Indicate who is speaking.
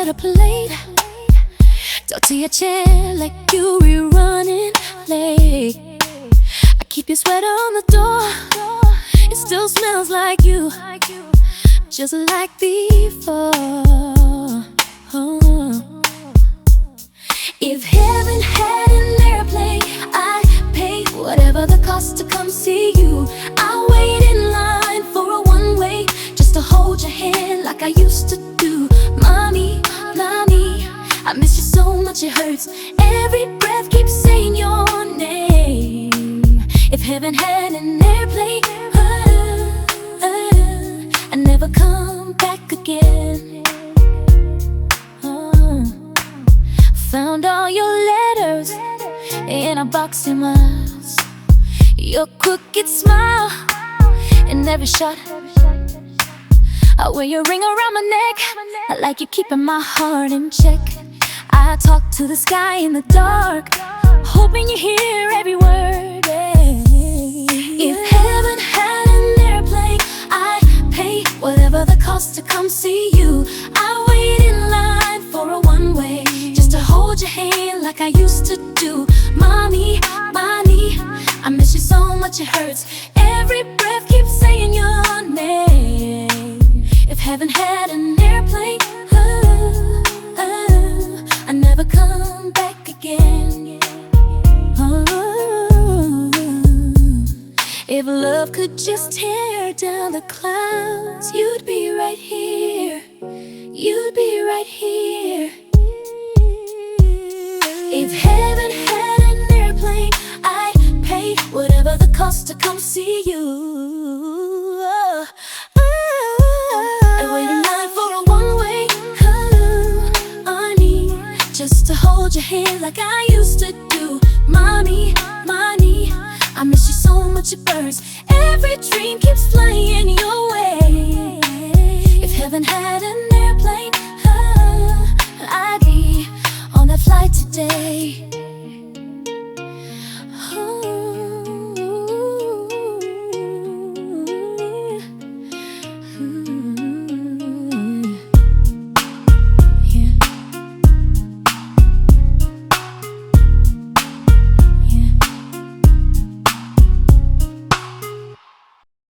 Speaker 1: order plate. Talk to your chair like you were running late. I keep your sweater on the door. It still smells like you, just like before. If heaven had an airplane, I'd pay whatever the cost to come see you. I'll wait in line for a one-way just to hold your hand like I used to do. Mommy, mommy, I miss you so much it hurts. Every breath keeps saying your name. If heaven had an airplane, I'd never come back again. Found all your letters in a box in my house. Your crooked smile in every shot. I wear your ring around my neck. I like you keeping my heart in check. I talk to the sky in the dark, hoping you hear every word. If heaven had an airplane, I'd pay whatever the cost to come see you. I wait in line for a one-way just to hold your hand like I used to do. Mommy, mommy, I miss you so much it hurts. Every breath keeps saying your name. If heaven had an airplane, I'd never come back again. If love could just tear down the clouds, you'd be right here. You'd be right here. If heaven had an airplane, I'd pay whatever the cost to come see you. I'd wait in line for a one-way, honey, just to hold your hand like I used to do. Mommy, mommy, I miss you so much it burns. Every dream keeps flying your way. If heaven had